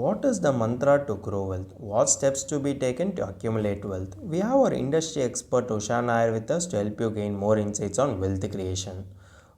What is the mantra to grow wealth? What steps to be taken to accumulate wealth? We have our industry expert Usha Nair with us to help you gain more insights on wealth creation.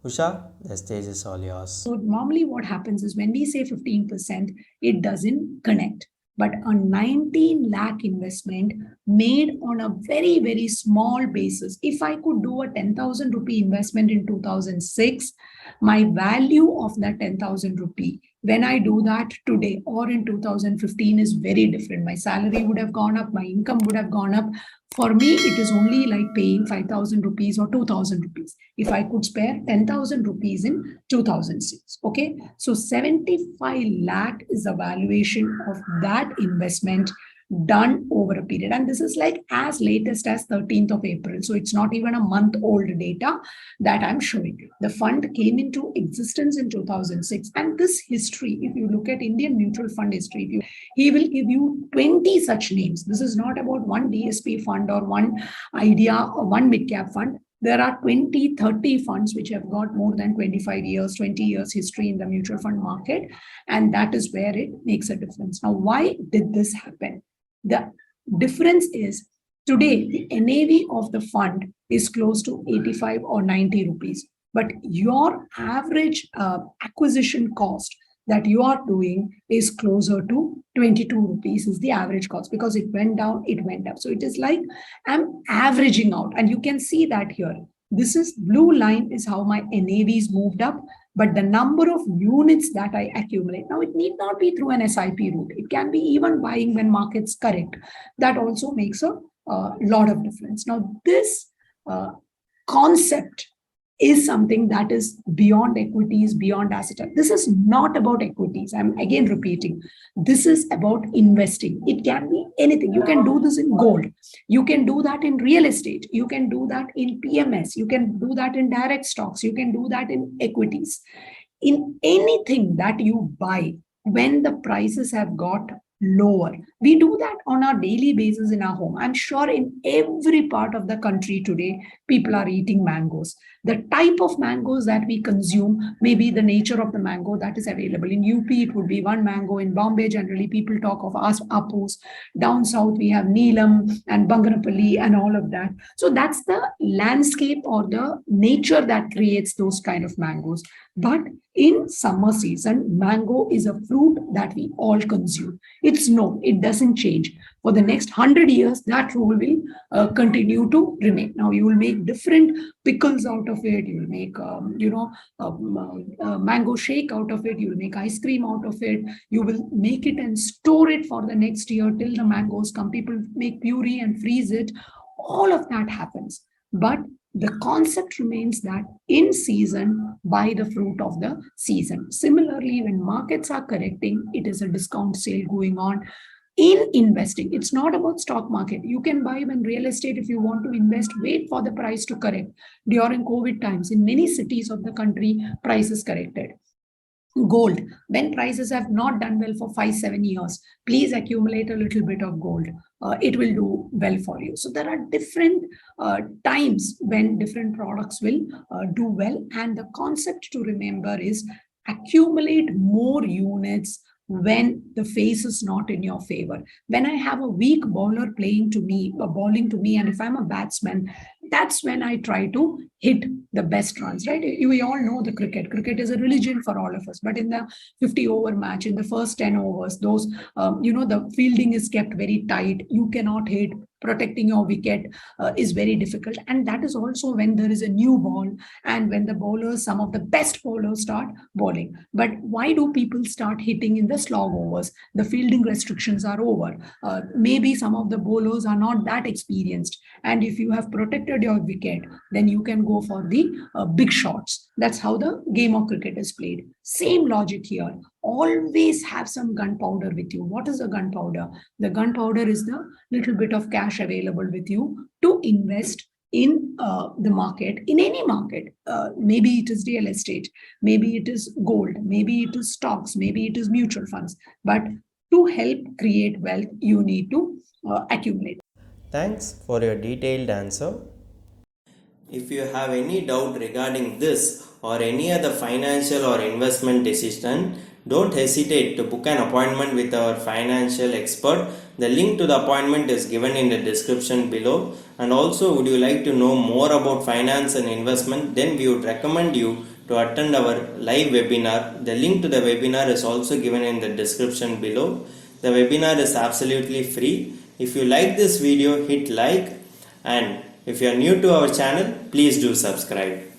Usha, the stage is all yours. So normally what happens is when we say 15%, it doesn't connect. But a 19 lakh investment made on a very, very small basis. If I could do a 10,000 rupee investment in 2006, my value of that 10,000 rupee, when I do that today or in 2015 is very different. My salary would have gone up, my income would have gone up. For me, it is only like paying 5,000 rupees or 2,000 rupees. If I could spare 10,000 rupees in 2006. Okay. So 75 lakh is the valuation of that investment done over a period. And this is like as latest as 13th of April. So it's not even a month old data that I'm showing you. The fund came into existence in 2006. And this history, if you look at Indian mutual fund history, he will give you 20 such names. This is not about one DSP fund or one idea or one mid cap fund. There are 20, 30 funds which have got more than 25 years, 20 years history in the mutual fund market. And that is where it makes a difference. Now, why did this happen? The difference is today, the NAV of the fund is close to 85 or 90 rupees. But your average acquisition cost that you are doing is closer to 22 rupees is the average cost because it went down, it went up. So it is like I'm averaging out, and you can see that here. This is blue line is how my NAVs moved up, but the number of units that I accumulate. Now, it need not be through an SIP route. It can be even buying when markets correct. That also makes a lot of difference. Now, this concept is something that is beyond equities, beyond asset. This is not about equities. I'm again repeating. This is about investing. It can be anything. You can do this in gold. You can do that in real estate. You can do that in PMS. You can do that in direct stocks. You can do that in equities. In anything that you buy, when the prices have got lower. We do that on our daily basis in our home. I'm sure in every part of the country today, people are eating mangoes. The type of mangoes that we consume may be the nature of the mango that is available. In UP, it would be one mango. In Bombay, generally, people talk of apus. Down south, we have Neelam and Banganapalli and all of that. So that's the landscape or the nature that creates those kind of mangoes. But in summer season, mango is a fruit that we all consume. It's no, it doesn't change. For the next 100 years, that rule will continue to remain. Now, you will make different pickles out of it. You will make, mango shake out of it. You will make ice cream out of it. You will make it and store it for the next year till the mangoes come. People make puree and freeze it. All of that happens. But the concept remains that in season, buy the fruit of the season. Similarly, when markets are correcting, it is a discount sale going on. In investing, it's not about stock market. You can buy when real estate, if you want to invest, wait for the price to correct. During COVID times, in many cities of the country, prices corrected. Gold, when prices have not done well for 5-7 years, please accumulate a little bit of gold. It will do well for you. So there are different times when different products will do well. And the concept to remember is accumulate more units when the face is not in your favor. When I have a weak bowler playing to me, bowling to me, and if I'm a batsman, that's when I try to hit the best runs, right? We all know the cricket. Cricket is a religion for all of us. But in the 50-over match, in the first 10 overs, those, the fielding is kept very tight. You cannot hit. Protecting your wicket is very difficult. And that is also when there is a new ball and when the bowlers, some of the best bowlers start bowling. But why do people start hitting in the slog overs? The fielding restrictions are over. Maybe some of the bowlers are not that experienced. And if you have protected your wicket, then you can go for the big shots. That's how the game of cricket is played. Same logic here. Always have some gunpowder with you. What is the gunpowder? The gunpowder is the little bit of cash available with you to invest in the market, in any market. Maybe it is real estate, maybe it is gold, maybe it is stocks, maybe it is mutual funds. But to help create wealth, you need to accumulate. Thanks for your detailed answer. If you have any doubt regarding this or any other financial or investment decision, Don't hesitate to book an appointment with our financial expert. The link to the appointment is given in the description below. And also, would you like to know more about finance and investment? Then we would recommend you to attend our live webinar. The link to the webinar is also given in the description below. The webinar is absolutely free. If you like this video, hit like, and if you are new to our channel, please do subscribe.